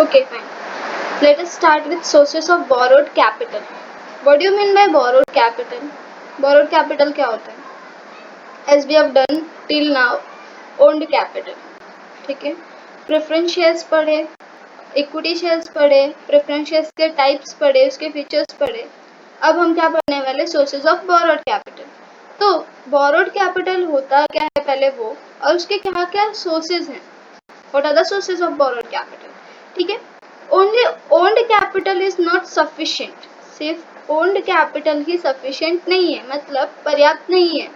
Okay, fine. Let us start with sources of borrowed capital. What do you mean by borrowed capital? Borrowed capital क्या होता है? As we have done till now, owned capital. ठीक है, preference shares पढ़े, equity shares पढ़े, preference shares के types पढ़े, उसके फीचर्स पढ़े. अब हम क्या पढ़ने वाले? Sources of borrowed capital. तो बोरोड कैपिटल होता क्या है पहले वो, और उसके क्या क्या सोर्सेज हैं. What are the sources of borrowed capital? ठीक है, only owned capital is not sufficient. सिर्फ ओन्ड कैपिटल ही सफिशिएंट नहीं है, मतलब पर्याप्त नहीं है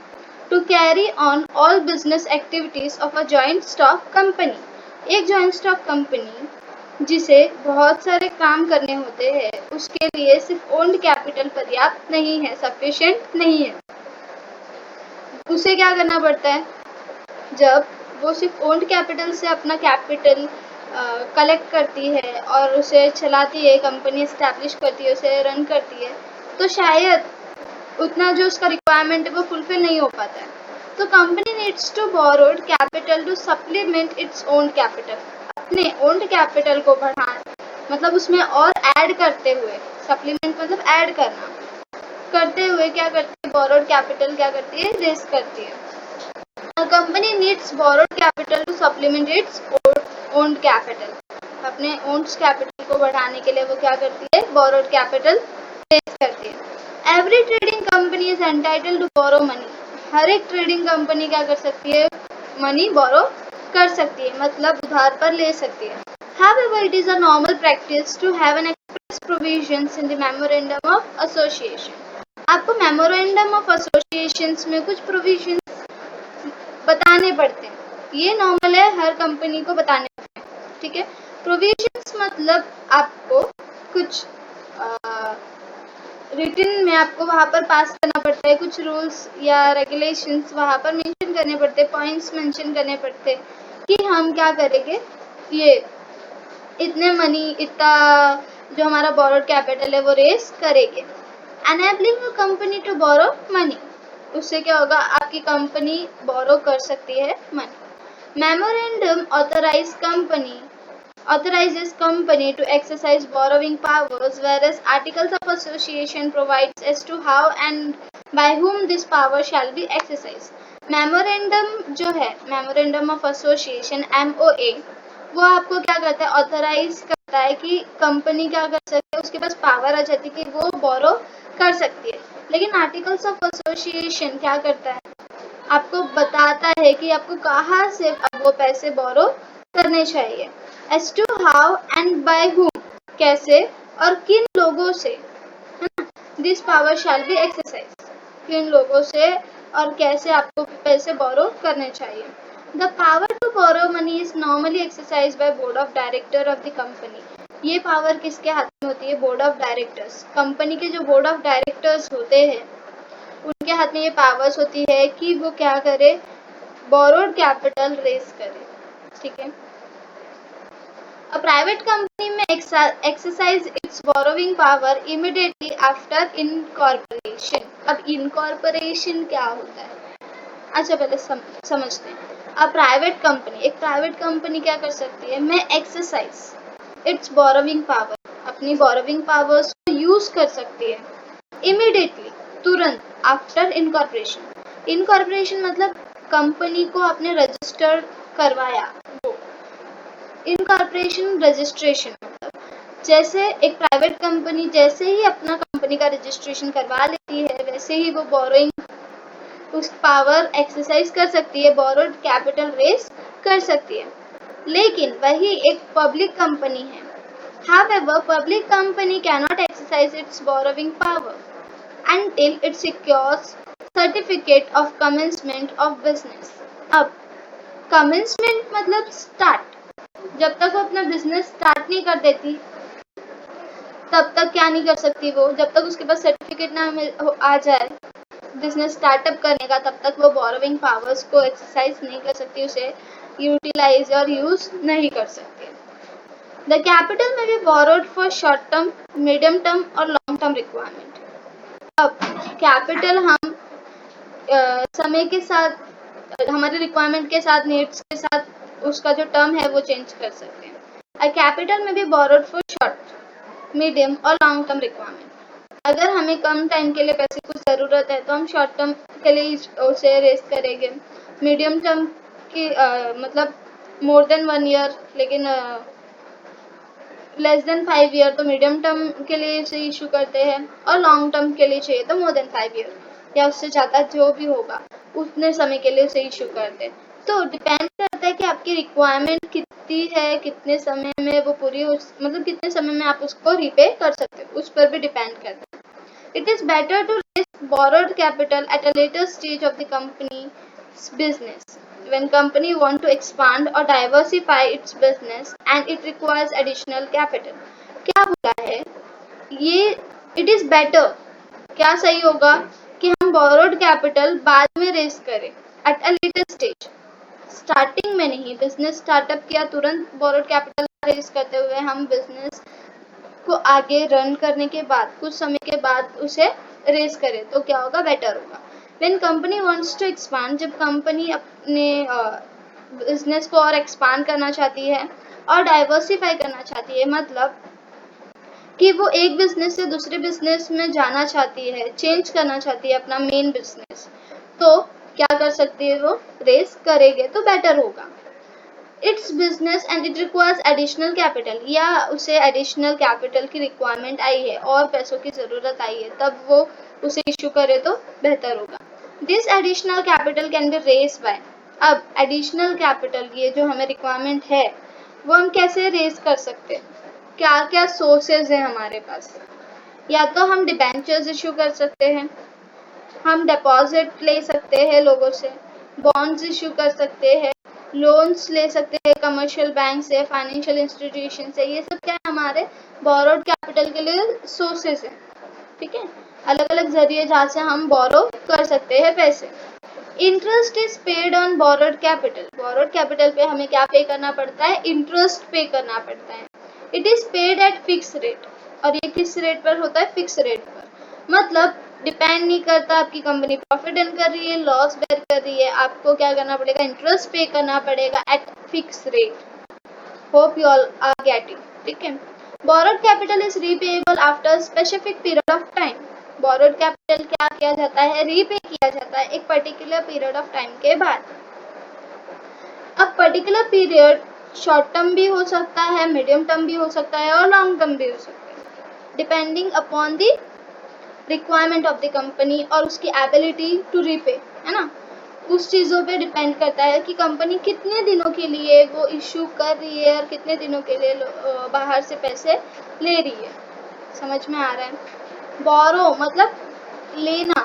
to carry on all business activities of a joint stock company. एक जॉइंट स्टॉक कंपनी जिसे बहुत सारे काम करने होते हैं, उसके लिए सिर्फ ओन्ड कैपिटल पर्याप्त नहीं है, सफिशिएंट नहीं है. उसे क्या करना पड़ता है? जब वो सिर्फ ओन्ड कैपिटल से अपना कैपिटल कलेक्ट करती है और उसे चलाती है, कंपनी एस्टैब्लिश करती है, उसे रन करती है, तो शायद उतना जो उसका रिक्वायरमेंट है वो फुलफिल नहीं हो पाता है. तो company needs to borrowed capital to supplement its own capital. अपने ओन्ड कैपिटल को बढ़ाना, मतलब उसमें और ऐड करते हुए, सप्लीमेंट मतलब ऐड करना, करते हुए क्या करती है? बोरोड कैपिटल क्या करती है? रेज करती है. Company needs borrowed capital to supplement its owned capital. अपने ओन्ड कैपिटल को बढ़ाने के लिए वो क्या करती है? बोरोड कैपिटल रेज करती है. Every trading company is entitled to borrow money. हर एक ट्रेडिंग कंपनी क्या कर सकती है? मनी बोरो कर सकती है, मतलब उधार पर ले सकती है. However, it is a normal practice to have an express provisions in the memorandum of association. आपको मेमोरेंडम ऑफ एसोसिएशन में कुछ प्रोविजन बताने पड़ते हैं. ये नॉर्मल है, हर कंपनी को बताने पड़ते हैं. ठीक है, प्रोविजंस मतलब आपको कुछ रिटन में आपको वहाँ पर पास करना पड़ता है, कुछ रूल्स या रेगुलेशंस वहाँ पर मेंशन करने पड़ते हैं, पॉइंट्स मेंशन करने पड़ते हैं कि हम क्या करेंगे, ये इतने मनी, इतना जो हमारा बोरोड कैपिटल है वो रेस करेंगे. Enabling a company to borrow money. उससे क्या होगा? आपकी कंपनी बोरो कर सकती है money. Memorandum authorizes company to exercise borrowing powers, whereas articles of association provides as to how and by whom this power shall be exercised. Memorandum जो है, memorandum of association MOA, वो आपको क्या करता है? ऑथराइज करता है कि कंपनी क्या कर सकती है, उसके पास पावर आ जाती है कि वो बोरो कर सकती है. लेकिन आर्टिकल्स ऑफ एसोसिएशन क्या करता है? आपको बताता है कि आपको कहाँ से अब वो पैसे बोरो करने चाहिए. As to how and by whom, कैसे और किन लोगों से, है ना? This power shall be exercise. किन लोगों से और कैसे आपको पैसे बोरो करने चाहिए. The power to borrow money is normally exercise by board of director of the company. ये पावर किसके हाथ में होती है? Board of directors. कंपनी के जो बोर्ड ऑफ डायरेक्टर्स होते हैं उनके हाथ में ये पावर्स होती है कि वो क्या करे? बोरोड कैपिटल रेज करे. ठीक है, A private company may exercise its borrowing power immediately after incorporation. अब incorporation क्या होता है? अच्छा, पहले समझते हैं. A private company, एक प्राइवेट कंपनी क्या कर सकती है? मैं एक्सरसाइज इट्स बोरोविंग पावर, अपनी बोरोविंग पावर्स को यूज कर सकती है इमीडिएटली, तुरंत, आफ्टर इनकॉर्पोरेशन. इनकॉर्पोरेशन मतलब कंपनी को आपने रजिस्टर करवाया, वो इनकॉर्पोरेशन. रजिस्ट्रेशन मतलब जैसे एक प्राइवेट कंपनी जैसे ही अपना कंपनी का रजिस्ट्रेशन करवा लेती है, वैसे ही वो बोरोइंग उस पावर एक्सरसाइज कर सकती है, बोरोड कैपिटल रेज कर सकती है. लेकिन वही एक पब्लिक कंपनी है. However, public company cannot exercise its borrowing power until it secures certificate of commencement of business. अब commencement मतलब स्टार्ट. जब तक वो अपना बिजनेस स्टार्ट नहीं कर देती तब तक क्या नहीं कर सकती वो, जब तक उसके पास सर्टिफिकेट ना आ जाए बिजनेस स्टार्टअप करने का, तब तक वो बोरोविंग पावर्स को एक्सरसाइज नहीं कर सकती, उसे यूटिलाइज और यूज नहीं कर सकती. The capital may be borrowed for short term, medium term और लॉन्ग टर्म रिक्वायरमेंट. अब कैपिटल हम समय के साथ, हमारे रिक्वायरमेंट के साथ, नीड्स के साथ उसका जो टर्म है वो चेंज कर सकते हैं. Capital may be borrowed for short, medium और लॉन्ग टर्म रिक्वायरमेंट। अगर हमें कम टाइम के लिए पैसे की ज़रूरत है तो हम शॉर्ट टर्म के लिए उसे रेस करेंगे, मीडियम टर्म की मतलब मोर देन 1 ईयर, लेकिन लेस देन 5 ईयर तो मीडियम टर्म के लिए इसे इशू करते हैं, और लॉन्ग टर्म के लिए चाहिए तो मोर देन 5 ईयर या उससे ज़्यादा जो भी होगा उतने समय के लिए उसे इशू करते हैं। तो डिपेंड करता है कि आपकी रिक्वायरमेंट कितनी है, कितने समय में वो पूरी मतलब कितने समय में आप उसको रीपे कर सकते हो, उस पर भी डिपेंड करता है। It is better to raise borrowed capital at a later stage of the company's business, when company want to expand or diversify its business and it requires additional capital. क्या बोला है ये? It is better, क्या सही होगा कि हम borrowed capital बाद में रेस करें at a later stage, starting में नहीं। बिजनेस स्टार्टअप किया तुरंत borrowed capital रेस करते हुए हम बिजनेस को आगे रन करने के बाद कुछ समय के बाद उसे रेस करें तो क्या होगा? बेटर होगा। When company wants to expand, जब कंपनी अपने बिजनेस को और एक्सपांड करना चाहती है और डाइवर्सिफाई करना चाहती है, मतलब कि वो एक बिजनेस से दूसरे बिजनेस में जाना चाहती है, चेंज करना चाहती है अपना मेन बिजनेस, तो क्या कर सकती है? वो रेस करेंगे तो बेटर होगा। It's business and it requires additional capital, या उसे एडिशनल कैपिटल की रिक्वायरमेंट आई है और पैसों की ज़रूरत आई है, तब वो उसे इशू करे तो बेहतर होगा। This additional capital can be raise by, अब एडिशनल कैपिटल ये जो हमें रिक्वायरमेंट है वो हम कैसे रेस कर सकते हैं? क्या क्या सोर्सेज हैं हमारे पास? या तो हम डिबेंचर्स इशू कर सकते हैं, हम डिपॉजिट ले सकते हैं लोगों से, बॉन्ड्स इशू कर सकते हैं, लोन्स ले सकते हैं कमर्शियल बैंक से, फाइनेंशियल इंस्टीट्यूशन से। ये सब क्या है? हमारे बोरोड कैपिटल के लिए सोर्सेज है। ठीक है, अलग अलग जरिए जहाँ से हम बोरो कर सकते हैं पैसे। Interest is paid on borrowed capital, borrowed capital पे हमें क्या पे करना पड़ता है? इंटरेस्ट पे करना पड़ता है। It is paid eight fix rate, और ये किस रेट पर होता है? फिक्स रेट पर, मतलब डिपेंड नहीं करता आपकी कंपनी प्रॉफिट अर्न कर रही है, लॉस बेयर कर रही है, आपको क्या करना पड़ेगा? इंटरेस्ट पे करना पड़ेगा at fix rate. Hope you all are getting. ठीक है, borrowed capital is repayable after specific period of time, borrowed capital क्या किया जाता है? रीपे किया जाता है एक पर्टिकुलर पीरियड ऑफ टाइम के बाद। अब पर्टिकुलर पीरियड शॉर्ट टर्म भी हो सकता है, मीडियम टर्म भी हो सकता है और लॉन्ग टर्म भी हो सकता है, depending upon the requirement of the company और उसकी एबिलिटी टू रीपे, है ना। उस चीज़ों पे डिपेंड करता है कि कंपनी कितने दिनों के लिए वो इशू कर रही है और कितने दिनों के लिए बाहर से पैसे ले रही है। समझ में आ रहा है? बोरो मतलब लेना,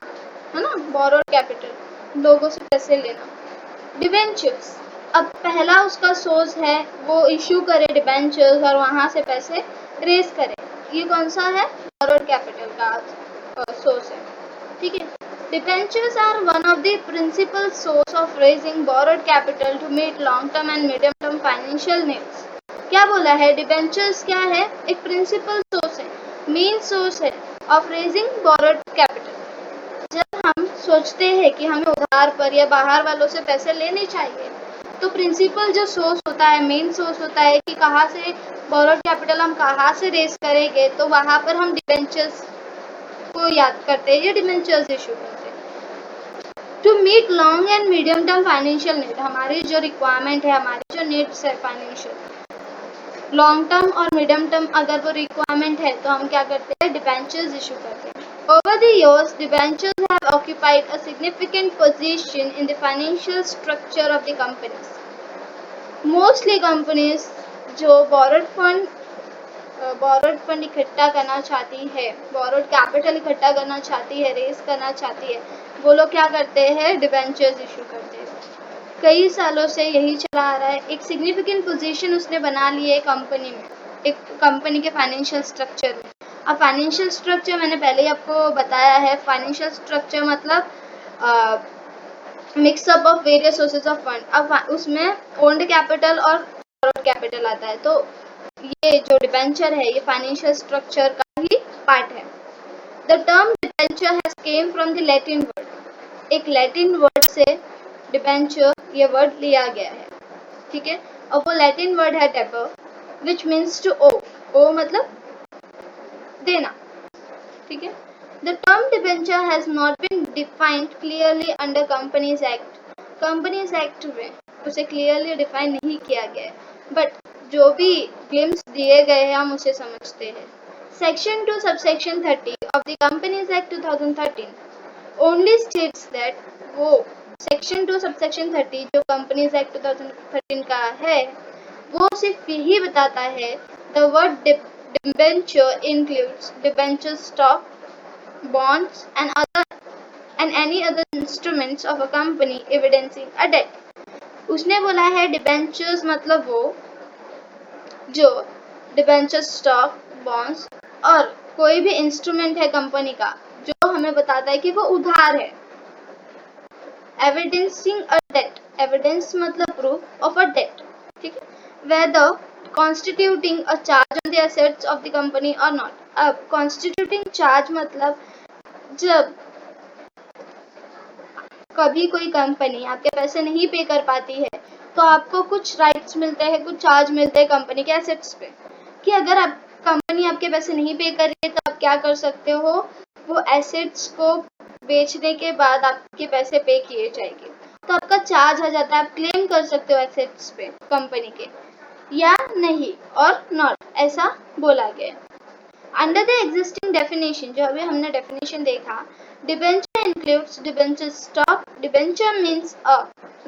है ना, बोरोड कैपिटल, लोगों से पैसे लेना। डिबेंचर्स, अब पहला उसका सोर्स है वो इशू करे डिबेंचर्स और वहाँ से पैसे रेस करे। ये कौन सा है? बोरोड कैपिटल का सोर्स है। ठीक है, debentures are one of the principal source of raising borrowed capital to meet long term and medium term financial needs. क्या बोला है? डिबेंचर्स क्या है? एक प्रिंसिपल सोर्स है, मेन सोर्स है ऑफ रेजिंग बोरोड कैपिटल। जब हम सोचते हैं कि हमें उधार पर या बाहर वालों से पैसे लेने चाहिए, तो प्रिंसिपल जो सोर्स होता है, मेन सोर्स होता है कि कहाँ से बोरोड कैपिटल हम कहाँ से रेस करेंगे, तो वहाँ पर हम डिबेंचर्स को याद करते हैं, ये डिबेंचर्स इशू करते हैं। To meet long and medium term financial need, हमारी जो रिक्वायरमेंट है, हमारी जो नीड्स है फाइनेंशियल, लॉन्ग टर्म और मीडियम टर्म अगर वो रिक्वायरमेंट है तो हम क्या करते हैं? डिबेंचर्स इशू करते हैं। Over the years, debentures have occupied a significant position in the financial structure of the companies. Mostly companies जो borrowed फंड इकट्ठा करना चाहती है, borrowed कैपिटल इकट्ठा करना चाहती है, रेस करना चाहती है, वो लोग क्या करते हैं? डिबेंचर्स इशू करते हैं। कई सालों से यही चला आ रहा है। एक सिग्निफिकेंट पोजीशन उसने बना ली है कंपनी में, एक कंपनी के फाइनेंशियल स्ट्रक्चर में। अब फाइनेंशियल स्ट्रक्चर मैंने पहले ही आपको बताया है, फाइनेंशियल स्ट्रक्चर मतलब mix up of various sources of fund. अब उसमें ओन्ड कैपिटल और बोरोड कैपिटल आता है, तो ये जो डिबेंचर है ये फाइनेंशियल स्ट्रक्चर का ही पार्ट है। The term debenture has came from the Latin word, एक लैटिन वर्ड से डिबेंचर ये वर्ड लिया गया है। ठीक है, और वो लैटिन वर्ड है टेपर, which means to owe, owe मतलब देना, ठीक है। The term debenture has not been defined clearly under companies act, companies act में उसे क्लियरली डिफाइन नहीं किया गया है, बट जो भी ग्लिम्स दिए गए हैं हम उसे समझते हैं। Section 2 subsection 30 of the companies act 2013 only states that, वो सेक्शन 2 सबसेक्शन 30 जो कंपनीज एक्ट 2013 का है वो सिर्फ यही बताता है the word debenture includes debenture stock, bonds and any other instruments of a company evidencing a debt. उसने बोला है डिबेंचर्स मतलब वो जो डिबेंचर स्टॉक, बॉन्ड्स और कोई भी इंस्ट्रूमेंट है कंपनी का जो हमें बताता है कि वो उधार है। एविडेंसिंग अ डेट, एविडेंस मतलब प्रूफ ऑफ अ डेट, ठीक है। Whether constituting a charge on the assets of the company और नॉट। अब कॉन्स्टिट्यूटिंग चार्ज मतलब जब कभी कोई कंपनी आपके पैसे नहीं पे कर पाती है तो आपको कुछ राइट्स मिलते हैं, कुछ चार्ज मिलते हैं कंपनी के एसेट्स पे, कि अगर आप कंपनी आपके पैसे नहीं पे कर रही है तो आप क्या कर सकते हो, वो एसेट्स को बेचने के बाद आपके पैसे पे किए जाएंगे तो आपका चार्ज आ जाता है, आप क्लेम कर सकते हो एसेट्स पे कंपनी के, या नहीं और नॉट ऐसा बोला गया। अंडर द एग्जिस्टिंग डेफिनेशन, जो अभी हमने डेफिनेशन देखा, debenture includes debenture stock. Debenture means a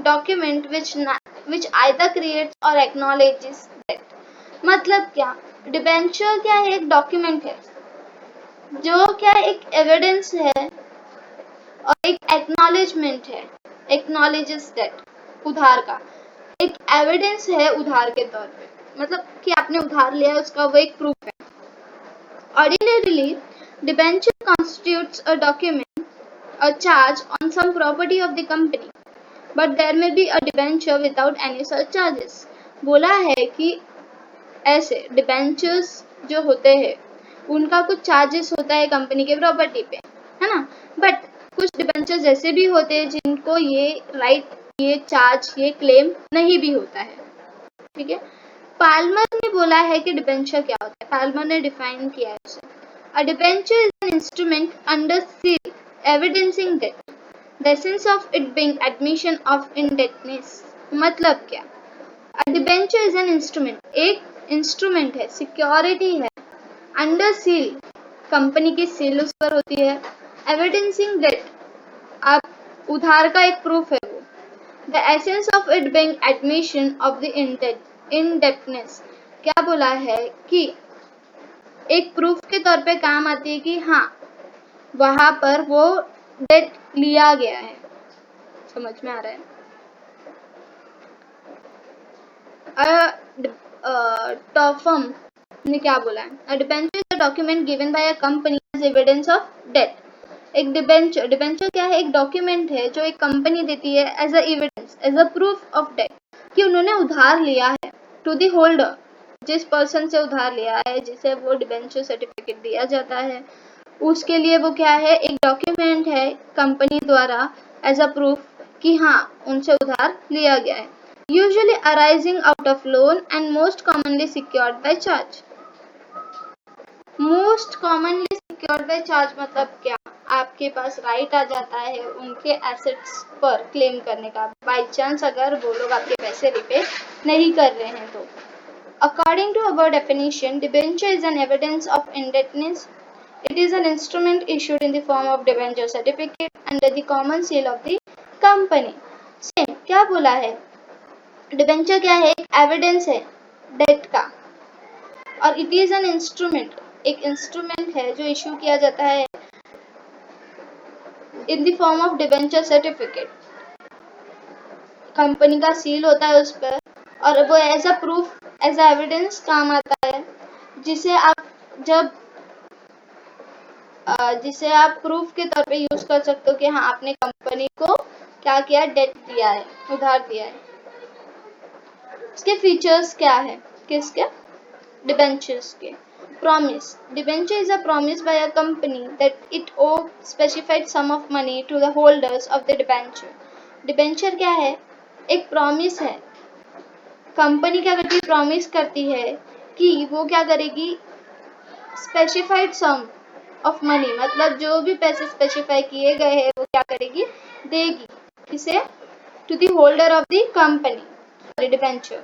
document which either creates or acknowledges debt. मतलब क्या, डिबेंचर क्या है, एक डॉक्यूमेंट है जो क्या एक एविडेंस है और एक एक्नॉलेजमेंट है, एक्नॉलेजेस डेट, उधार का एक एविडेंस है उधार के तौर पे, मतलब कि आपने उधार लिया है उसका वो एक प्रूफ है। Ordinarily, debenture constitutes a document, a charge on some property of the company, but there may be a debenture without any such charges. बोला है कि ऐसे डिबेंचर्स जो होते हैं उनका कुछ चार्जेस होता है कंपनी के प्रॉपर्टी पे, है ना, बट कुछ डिबेंचर्स ऐसे भी होते हैं जिनको ये राइट, ये चार्ज, ये क्लेम नहीं भी होता है, ठीक है। पाल्मर ने बोला है कि डिबेंचर क्या होता है, पाल्मर ने डिफाइन किया है उसे। A debenture is an instrument under seal evidencing debt. The essence of it being admission of indebtedness. मतलब क्या, A debenture is an instrument, एक इंस्ट्रूमेंट है, सिक्योरिटी है, अंडर सील, कंपनी की सील उस पर होती है, एविडेंसिंग डेट, आप उधार का एक प्रूफ है वो, the essence of it being admission of the indebtedness, क्या बोला है कि एक प्रूफ के तौर पे काम आती है कि हाँ वहां पर वो डेट लिया गया है, समझ में आ रहा है। टॉफम ने क्या बोला है, a debenture is a document given by a company as evidence of debt. एक डिबेंचर, डिबेंचर क्या है, एक डॉक्यूमेंट है जो एक कंपनी देती है as a evidence, as a proof of debt, कि उन्होंने उधार लिया है टू द होल्डर, जिस पर्सन से उधार लिया है, जिसे वो डिबेंचर सर्टिफिकेट दिया जाता है, उसके लिए वो क्या है, एक डॉक्यूमेंट है कंपनी द्वारा एज अ प्रूफ कि हाँ उनसे उधार लिया गया है। Usually arising out of loan and most commonly secured by charge. Most commonly secured by charge मतलब क्या, आपके पास राइट आ जाता है उनके एसेट्स पर क्लेम करने का, बाय चांस अगर वो लोग आपके पैसे रिपे नहीं कर रहे हैं तो। According to our definition, debenture is an evidence of indebtedness. It is an instrument issued in the form of debenture certificate under the common seal of the company. Same क्या बोला है, डिबेंचर क्या है, एक एविडेंस है debt का, और it is an instrument, एक इंस्ट्रूमेंट है जो इशू किया जाता है in the form of debenture certificate, company का सील होता है उस पर, और वो as a proof, as a evidence काम आता है, जिसे आप जब जिसे आप प्रूफ के तौर पे यूज कर सकते हो कि हाँ आपने कंपनी को क्या किया, डेट दिया है, उधार दिया है। इसके फीचर्स क्या है, किसके, डिबेंचर्स के। Promise, debenture is a promise by a company that it owe specified sum of money to the holders of the debenture. Debenture क्या है, एक प्रॉमिस है, कंपनी क्या करती है, प्रॉमिस करती है कि वो क्या करेगी, स्पेसिफाइड सम ऑफ मनी, मतलब जो भी पैसे स्पेसिफाई किए गए हैं वो क्या करेगी, देगी किसे, to the holder of the company, sorry debenture.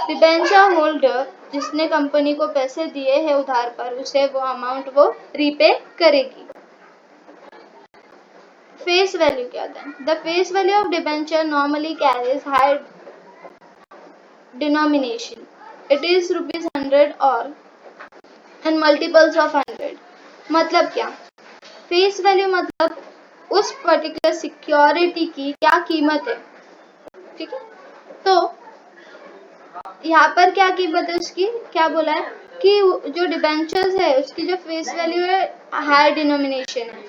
Debenture holder जिसने कंपनी को पैसे दिए हैं उधार पर, उसे वो अमाउंट वो रीपे करेगी। फेस वैल्यू क्या था, the face value of debenture normally carries high denomination, it is ₹100 और एंड मल्टीपल्स ऑफ 100। मतलब क्या, फेस वैल्यू मतलब उस पर्टिकुलर सिक्योरिटी की क्या कीमत है, ठीक है। तो यहाँ पर क्या कीमत है उसकी, क्या बोला है कि जो डिबेंचर्स है उसकी जो फेस वैल्यू है हाई डिनोमिनेशन है।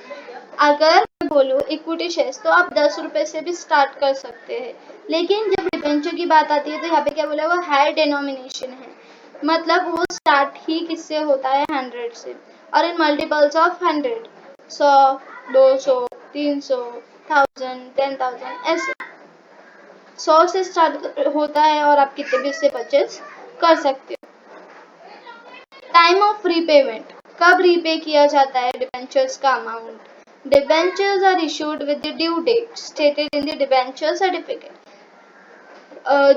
अगर मैं बोलूँ इक्विटी शेयर्स तो आप 10 रुपए से भी स्टार्ट कर सकते हैं, लेकिन जब डिबेंचर की बात आती है तो यहाँ पे क्या बोला, वो हाई डिनोमिनेशन है, मतलब वो स्टार्ट ही किससे होता है, 100 से, और इन मल्टीपल्स ऑफ 100, 100, 200, 300, 1000, 10,000, ऐसे 100 से स्टार्ट होता है और आप कितने भी इससे परचेज कर सकते हो। टाइम ऑफ रीपेमेंट, कब रीपे किया जाता है डिबेंचर्स का amount, debentures are issued with the due date stated in the debenture certificate.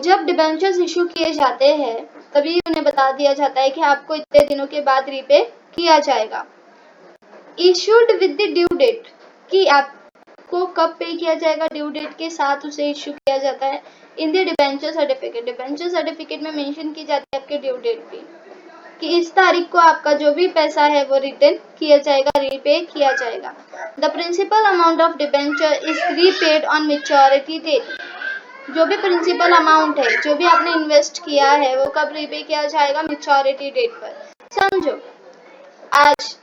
जब डिबेंचर्स इशू किए जाते हैं तभी उन्हें बता दिया जाता है कि आपको इतने दिनों के बाद रीपे किया जाएगा। Issued with the due date, कि आपको कब पे किया जाएगा, ड्यू डेट के साथ उसे इशू किया जाता है। In the debenture certificate, debenture certificate में मेंशन की जाती है आपके ड्यू डेट भी, कि इस तारीख को आपका जो भी पैसा है वो रिटर्न किया जाएगा, रीपे किया जाएगा। The principal amount of debenture is repaid on maturity date, जो भी प्रिंसिपल अमाउंट है, जो भी आपने इन्वेस्ट किया है वो कब रीपे किया जाएगा, मैच्योरिटी डेट पर। समझो आज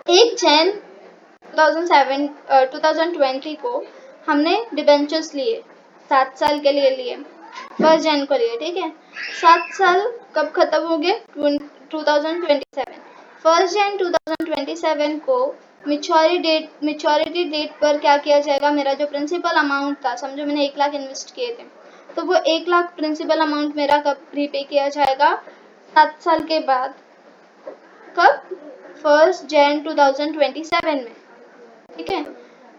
1 जनवरी 2020 को हमने डिबेंचर्स लिए, 7 साल के लिए लिए, 1 जनवरी को लिए, ठीक है। 7 साल कब खत्म हो गए, 2027, 1 जनवरी 2027 को मैच्योरिटी डेट पर क्या किया जाएगा, मेरा जो प्रिंसिपल अमाउंट था, समझो मैंने 1 लाख इन्वेस्ट किए थे, तो वो 1 लाख प्रिंसिपल अमाउंट मेरा कब रीपे किया जाएगा, 7 साल के बाद, कब, 1 जनवरी 2027 में, ठीक है।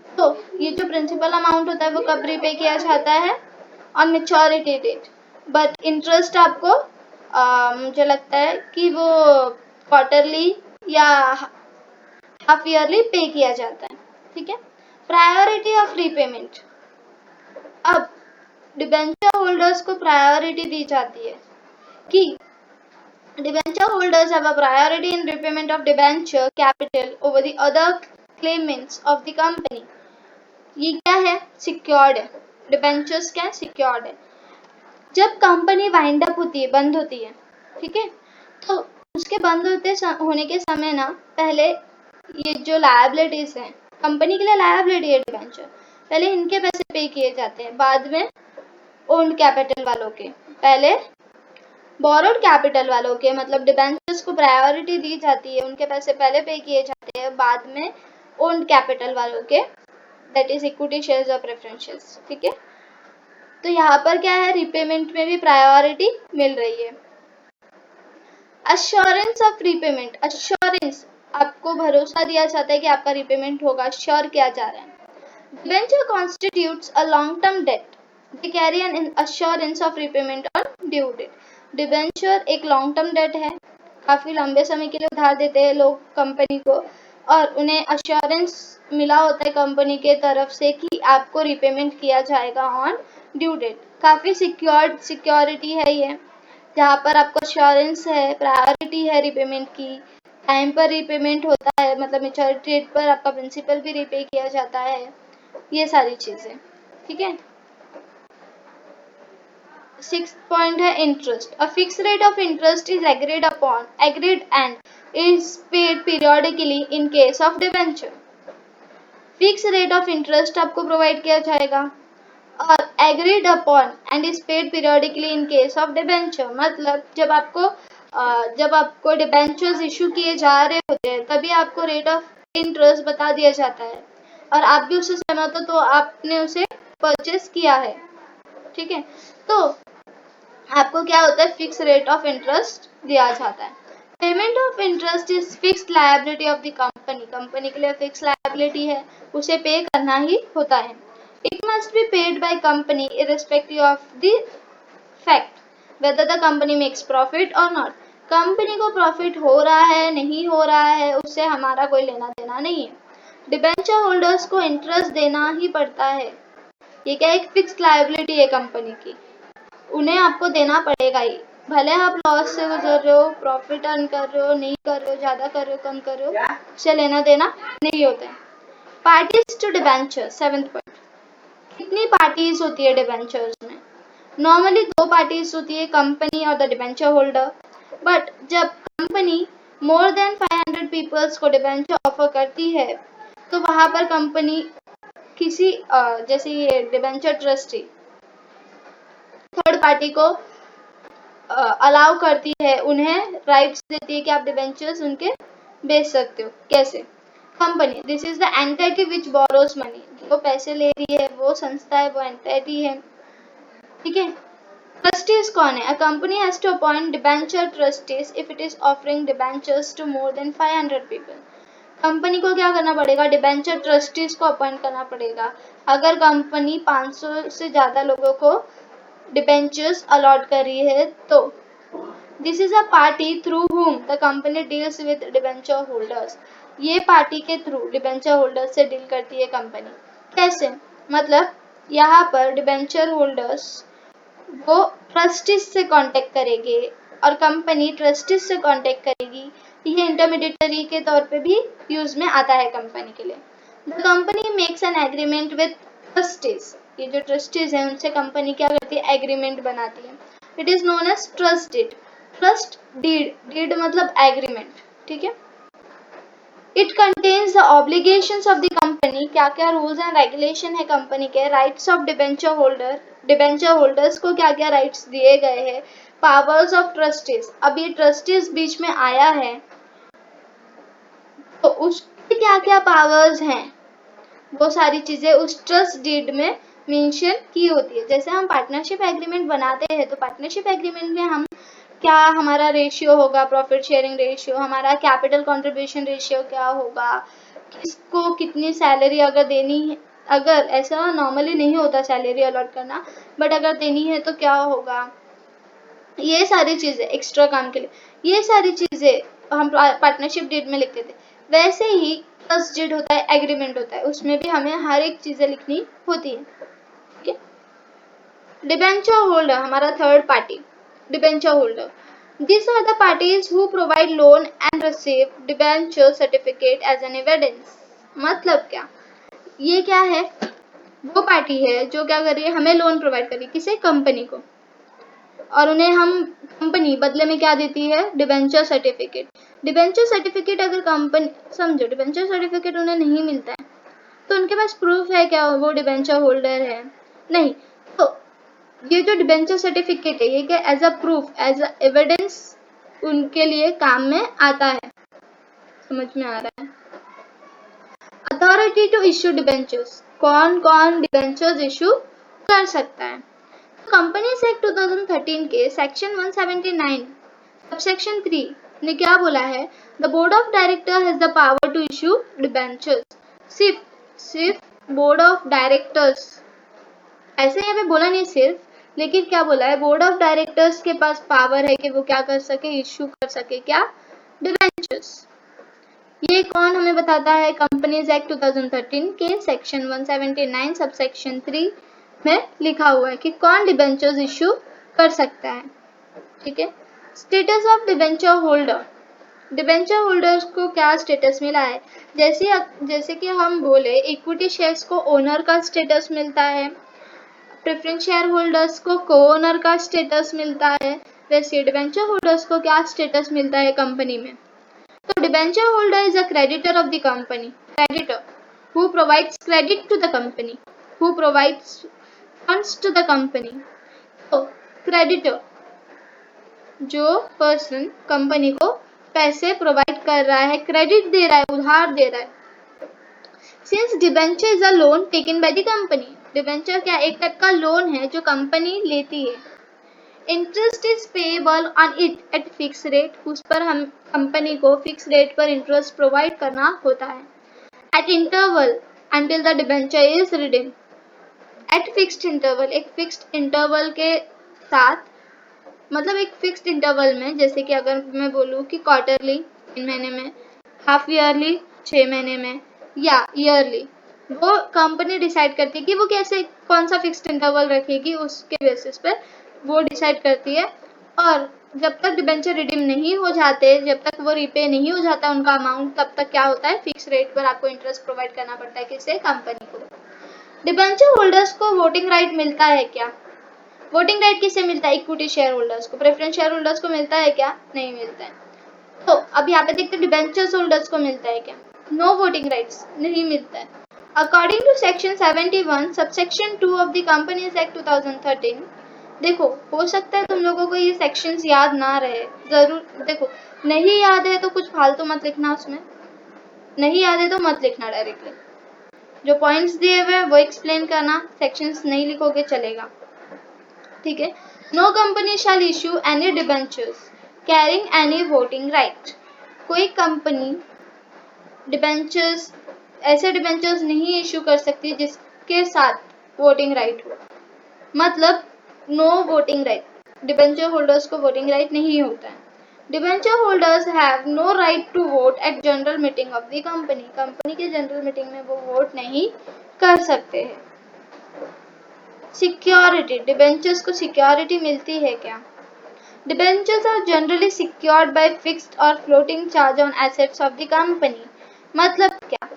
तो ये जो प्रिंसिपल अमाउंट होता है वो कब रीपे किया जाता है, on maturity date. But interest आपको मुझे लगता है कि वो क्वार्टरली या हाफ ईयरली पे किया जाता है, ठीक है। प्रायोरिटी ऑफ रीपेमेंट, अब डिबेंचर होल्डर्स को प्रायोरिटी दी जाती है कि debenture holders have a priority in repayment of debenture capital over the other Clements of the company. ये क्या है, सिक्योर्ड है, डिबेंचर्स क्या है, सिक्योर्ड है। जब कंपनी वाइंड अप होती है, बंद होती है, ठीक है, तो उसके बंद होने के समय ना, पहले ये जो लायबिलिटीज हैं, कंपनी के लिए लायबिलिटी है डिबेंचर, पहले इनके पैसे पे किए जाते हैं, बाद में ओन्ड कैपिटल वालों के, पहले बोरोड कैपिटल वालों के, मतलब डिबेंचर्स को प्रायोरिटी दी जाती है, उनके पैसे पहले पे किए जाते हैं, बाद में ओन्ड कैपिटल वालों के, दैट इज इक्विटी शेयर्स और प्रेफरेंस शेयर्स, ठीक है। तो यहाँ पर क्या है, रिपेमेंट में भी प्रायोरिटी मिल रही है। अश्योरेंस ऑफ रिपेमेंट, अश्योरेंस, आपको भरोसा दिया जाता है कि आपका रिपेमेंट होगा, अश्योर किया जा रहा है। Debenture constitutes a long term debt, they carry an assurance of repayment on due date. Debenture एक लॉन्ग टर्म डेट है, काफी लंबे समय के लिए उधार देते हैं लोग कंपनी को, और उन्हें अश्योरेंस मिला होता है कंपनी के तरफ से कि आपको रिपेमेंट किया जाएगा ऑन ड्यू डेट। काफी सिक्योरिटी है ये, जहाँ पर आपको अश्योरेंस है, प्रायोरिटी है रिपेमेंट की, टाइम पर रिपेमेंट होता है, मतलब मैच्योरिटी डेट पर आपका प्रिंसिपल भी रिपे किया जाता है, ये सारी चीजें, ठीक है। 6th पॉइंट है interest. A fix rate of interest is agreed and is paid periodically in case of debenture. Fix rate of interest आपको प्रोवाइड किया जाएगा और agreed upon and is paid periodically in case of debenture, मतलब जब आपको debentures issue किए जा रहे होते हैं तभी आपको रेट ऑफ इंटरेस्ट बता दिया जाता है और आप भी उससे सहमत हो तो आपने उसे परचेस किया है, ठीक है। तो आपको क्या होता है, फिक्स रेट ऑफ इंटरेस्ट दिया जाता है। Payment of interest is fixed liability of the company, company के लिए फिक्स लायबिलिटी है, उसे पे करना ही होता है। It must be paid by company irrespective of the fact whether the company makes profit और नॉट। कंपनी को प्रॉफिट हो रहा है नहीं हो रहा है उससे हमारा कोई लेना देना नहीं है। डिबेंचर होल्डर्स को इंटरेस्ट देना ही पड़ता है। ये क्या एक फिक्स्ड लायबिलिटी है कंपनी की, उन्हें आपको देना पड़ेगा ही, भले आप लॉस से गुजर रहे हो, प्रॉफिट अर्न कर रहे हो नहीं कर रहे हो, ज्यादा कर रहे हो कम कर रहे हो, उससे लेना देना नहीं होता है। Parties to debenture, 7th point. कितनी पार्टीज होती है डिबेंचर्स में? नॉर्मली 2 पार्टीज होती है, कंपनी और द डिबेंचर होल्डर। बट जब कंपनी मोर देन 500 पीपल्स को डिबेंचर ऑफर करती है तो वहां पर कंपनी किसी जैसे ये डिबेंचर ट्रस्टी थर्ड पार्टी को अलाउ करती है, उन्हें राइट्स देती है कि आप डिबेंचर्स उनके बेच सकते हो। कैसे? Company, this is the entity which borrows money, जो पैसे ले रही है वो संस्था है, वो एंटिटी है, ठीक है। ट्रस्टीज कौन है? A company has to appoint debenture trustees if it is offering debentures to more than 500 people. Company को क्या करना पड़ेगा? डिबेंचर ट्रस्टीज को अपॉइंट करना पड़ेगा अगर कंपनी 500 से ज्यादा लोगों को डिबेंचर्स अलॉट कर रही है तो। This is a party through whom the company deals with debenture holders. ये पार्टी के थ्रू डिबेंचर होल्डर्स से डील करती है कंपनी। कैसे? मतलब यहाँ पर डिबेंचर होल्डर्स वो ट्रस्टीज से कांटेक्ट करेंगे और कंपनी ट्रस्टीज से कांटेक्ट करेगी। ये इंटरमीडिएटरी के तौर पे भी यूज में आता है कंपनी के लिए। The company makes an agreement with trustees, ये जो ट्रस्टीज हैं उनसे कंपनी क्या करती है? एग्रीमेंट बनाती है। It is known as trust deed. Trust deed, deed मतलब एग्रीमेंट, ठीक है। It contains the obligations of the company, क्या क्या रूल्स एंड रेगुलेशन है कंपनी के। Rights of debenture holder, debenture holders को क्या क्या राइट्स दिए गए हैं। पावर्स ऑफ ट्रस्टीज, अब ये ट्रस्टीज बीच में आया है तो उसके क्या क्या पावर्स हैं, वो सारी चीजें उस ट्रस्ट डीड में मेंशन की होती है। जैसे हम पार्टनरशिप एग्रीमेंट बनाते हैं तो पार्टनरशिप एग्रीमेंट में हम क्या हमारा रेशियो होगा, प्रॉफिट शेयरिंग रेशियो, हमारा कैपिटल कंट्रीब्यूशन रेशियो क्या होगा, किसको कितनी सैलरी अगर देनी है, अगर ऐसा नॉर्मली नहीं होता सैलरी अलॉट करना, बट अगर देनी है तो क्या होगा, ये सारी चीजें एक्स्ट्रा काम के लिए, ये सारी चीजें हम पार्टनरशिप डीड में लिखते थे। वैसे ही ट्रस्ट डीड होता है, एग्रीमेंट होता है, उसमें भी हमें हर एक चीजें लिखनी होती है, ठीक है। डिबेंचर होल्डर हमारा third party, debenture holder. These are the parties who provide loan and receive debenture certificate as an evidence। मतलब क्या? ये क्या है? वो पार्टी है जो क्या कर रही है? हमें लोन प्रोवाइड कर रही है, किसे? कंपनी को, और उन्हें हम कंपनी बदले में क्या देती है? Debenture certificate. डिबेंचर सर्टिफिकेट अगर कंपनी, समझो डिबेंचर सर्टिफिकेट उन्हें नहीं मिलता है तो उनके पास प्रूफ है क्या वो डिबेंचर होल्डर है? नहीं। तो ये जो डिबेंचर सर्टिफिकेट है ये क्या? As a proof, as a evidence उनके लिए काम में आता है। समझ में आ रहा है? अथॉरिटी टू इश्यू डिबेंचर्स, कौन कौन डिबेंचर्स इश्यू कर सकता है? कंपनीज एक्ट 2013 के सेक्शन 179 सबसेक्शन 3 ने क्या बोला है? The board of director has the power to issue debentures. सिर्फ बोर्ड ऑफ डायरेक्टर्स, ऐसे यहाँ पे बोला नहीं सिर्फ, लेकिन क्या बोला है? बोर्ड ऑफ डायरेक्टर्स के पास पावर है कि वो क्या कर सके? इश्यू कर सके क्या? डिबेंचर्स। ये कौन हमें बताता है? कंपनीज एक्ट 2013 के सेक्शन 179 सबसेक्शन 3 में लिखा हुआ है कि कौन डिबेंचर्स इश्यू कर सकता है, ठीक है। Status of debenture holder, debenture holders को क्या स्टेटस मिला है? जैसे कि हम बोले इक्विटी शेयर्स को ओनर का स्टेटस मिलता है, प्रेफरेंस शेयर होल्डर्स को को ओनर का स्टेटस मिलता है, वैसे डिबेंचर होल्डर्स को क्या स्टेटस मिलता है कंपनी में? तो debenture holder is a creditor of the company, creditor who provides credit to the company, who provides funds to the company. तो क्रेडिटर जो पर्सन कंपनी को पैसे प्रोवाइड कर रहा है, क्रेडिट दे रहा है, उधार दे रहा है। Since debenture is a loan taken by the company, debenture क्या? एक टाइप का लोन है जो कंपनी लेती है। Interest is payable on it at fix rate, उस पर हम कंपनी को फिक्स रेट पर इंटरेस्ट प्रोवाइड करना होता है। At interval until the debenture is redeem, at fixed interval, एक फिक्स्ड इंटरवल के साथ, मतलब एक फिक्स्ड इंटरवल में, जैसे कि अगर मैं बोलूँ कि क्वार्टरली 3 महीने में, हाफ ईयरली 6 महीने में, या ईयरली, वो कंपनी डिसाइड करती है कि वो कैसे कौन सा फिक्स्ड इंटरवल रखेगी, उसके बेसिस पर वो डिसाइड करती है। और जब तक डिबेंचर रिडीम नहीं हो जाते, जब तक वो रिपे नहीं हो जाता उनका अमाउंट, तब तक क्या होता है, फिक्स रेट पर आपको इंटरेस्ट प्रोवाइड करना पड़ता है, किसे, कंपनी को। डिबेंचर होल्डर्स को वोटिंग राइट मिलता है क्या? वोटिंग राइट किसे मिलता है? इक्विटी शेयर होल्डर्स को। प्रेफरेंस शेयर होल्डर्स को मिलता है क्या? नहीं मिलता है। तो अब यहाँ पे देखते हैं डिबेंचर्स होल्डर्स को मिलता है क्या? नो वोटिंग राइट्स, नहीं मिलता है। According to section 71 subsection 2 of the companies act 2013, देखो हो सकता है तुम लोगों को ये सेक्शंस याद ना रहे, जरूर देखो, नहीं याद है तो कुछ फालतू मत लिखना, उसमें नहीं याद है तो मत लिखना, डायरेक्टली जो पॉइंट्स दिए हुए वो एक्सप्लेन करना, सेक्शंस नहीं लिखोगे चलेगा, ठीक है। No company shall issue any debentures carrying any voting right, कोई कंपनी डिबेंचर्स, ऐसे डिबेंचर्स नहीं इश्यू कर सकती जिसके साथ वोटिंग राइट हो, मतलब no voting right, debenture holders को वोटिंग राइट नहीं होता है। Debenture holders have no right to vote at general meeting of the company, company के जनरल मीटिंग में वो वोट नहीं कर सकते हैं। सिक्योरिटी, डिबेंचर्स को सिक्योरिटी मिलती है क्या? Debentures are generally secured by fixed or floating charge on assets of the company, मतलब क्या,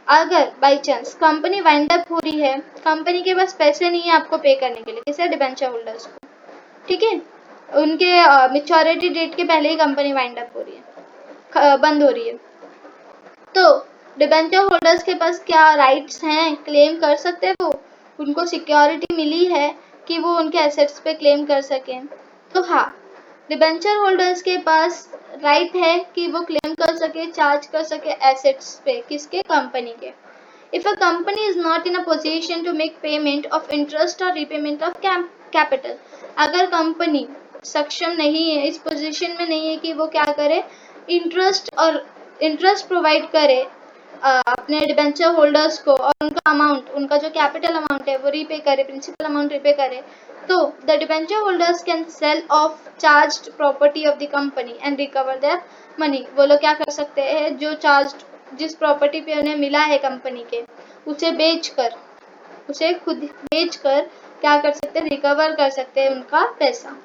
अगर by chance company wind up हो रही है, कंपनी के पास पैसे नहीं है आपको पे करने के लिए, किसे, डिबेंचर होल्डर्स को, ठीक है, उनके मैच्योरिटी डेट के पहले ही कंपनी वाइंड अप हो रही है, बंद हो रही है, तो डिबेंचर होल्डर्स के पास क्या राइट्स हैं, क्लेम कर सकते हैं, वो उनको सिक्योरिटी मिली है कि वो उनके एसेट्स पे क्लेम कर सकें, तो हाँ, डिबेंचर होल्डर्स के पास राइट है कि वो क्लेम कर सके, चार्ज कर सके एसेट्स पे, किसके, कंपनी के। If a company is not in a position to make payment of interest or repayment of capital, अगर कंपनी सक्षम नहीं है, इस पोजीशन में नहीं है कि वो क्या करे, इंटरेस्ट प्रोवाइड करे अपने डिबेंचर होल्डर्स को, और उनका अमाउंट, उनका जो कैपिटल अमाउंट है वो रीपे करे, प्रिंसिपल अमाउंट रीपे करे, तो the debenture holders can sell of charged property of the company and recover their money, वो लोग क्या कर सकते हैं, जो चार्ज्ड, जिस प्रॉपर्टी पे उन्हें मिला है कंपनी के, उसे बेचकर, उसे खुद बेचकर क्या कर सकते हैं, रिकवर कर सकते हैं उनका पैसा।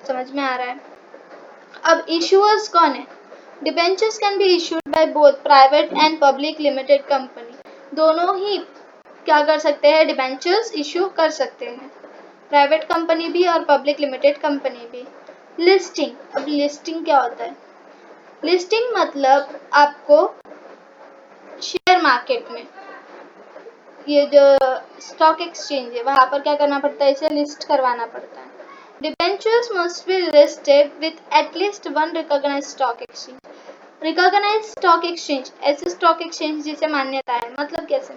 समझ में आ रहा है? अब इशूअर्स कौन है? Debentures can be issued by both private and public limited company, दोनों ही क्या कर सकते हैं, डिबेंचर्स इशू कर सकते हैं, प्राइवेट कंपनी भी और पब्लिक लिमिटेड कंपनी भी। लिस्टिंग, अब लिस्टिंग क्या होता है? लिस्टिंग मतलब आपको शेयर मार्केट में, ये जो स्टॉक एक्सचेंज है वहां पर क्या करना पड़ता है, इसे लिस्ट करवाना पड़ता है। Debentures must be listed with at least one recognised stock exchange, recognised stock exchange, ऐसे स्टॉक एक्सचेंज जिसे मान्यता है, मतलब कैसे,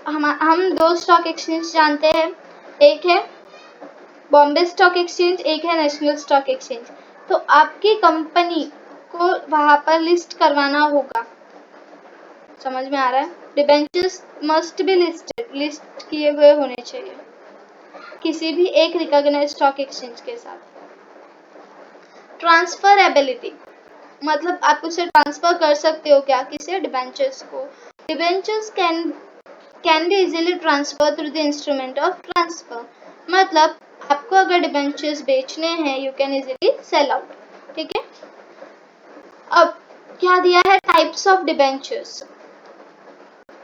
हम दो स्टॉक एक्सचेंज जानते हैं, एक है बॉम्बे स्टॉक एक्सचेंज, एक है नेशनल स्टॉक एक्सचेंज, तो आपकी कंपनी को वहां पर लिस्ट करवाना होगा। समझ में आ रहा है? Debentures must be listed, list किए हुए होने चाहिए किसी भी एक रिकॉग्नाइज्ड स्टॉक एक्सचेंज के साथ। ट्रांसफरेबिलिटी, मतलब आप उसे ट्रांसफर कर सकते हो क्या, किसे, डिबेंचर्स को। Debentures can be easily transfer through the instrument of transfer, मतलब आपको अगर डिबेंचर्स बेचने हैं, you can easily sell out, ठीक है। अब क्या दिया है, types of debentures,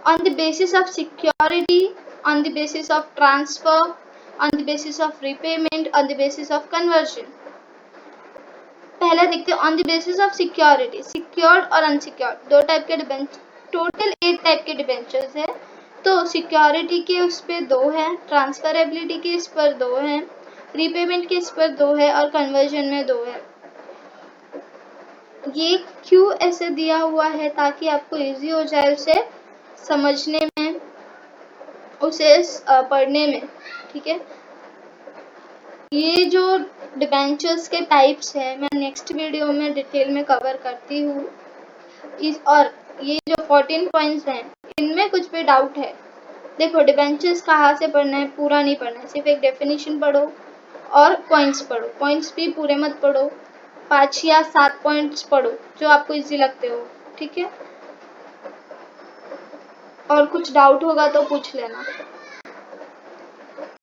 on the basis of security, on the basis of transfer, on the basis of repayment, on the basis of conversion। पहला देखते हैं on the basis of security, secured और अनसिक्योर्ड, दो टाइप के debenture, total 8 type के debentures है, तो security के उस पर 2 है, ट्रांसफरेबिलिटी के इस पर 2 है, रीपेमेंट के इस पर 2 है, और कन्वर्जन में 2 है। ये क्यों ऐसे दिया हुआ है, ताकि आपको इजी हो जाए उसे समझने में, उसे पढ़ने में, ठीक है। ये जो डिबेंचर्स के टाइप्स है मैं नेक्स्ट वीडियो में डिटेल में कवर करती हूँ। और ये जो 14 पॉइंट्स हैं इनमें कुछ भी डाउट है, देखो डिबेंचर्स कहाँ से पढ़ना है, पूरा नहीं पढ़ना है, सिर्फ एक डेफिनेशन पढ़ो और पॉइंट्स पढ़ो। पॉइंट्स भी पूरे मत पढ़ो, 5 या 7 पॉइंट्स पढ़ो जो आपको इजी लगते हो, ठीक है। और कुछ डाउट होगा तो पूछ लेना।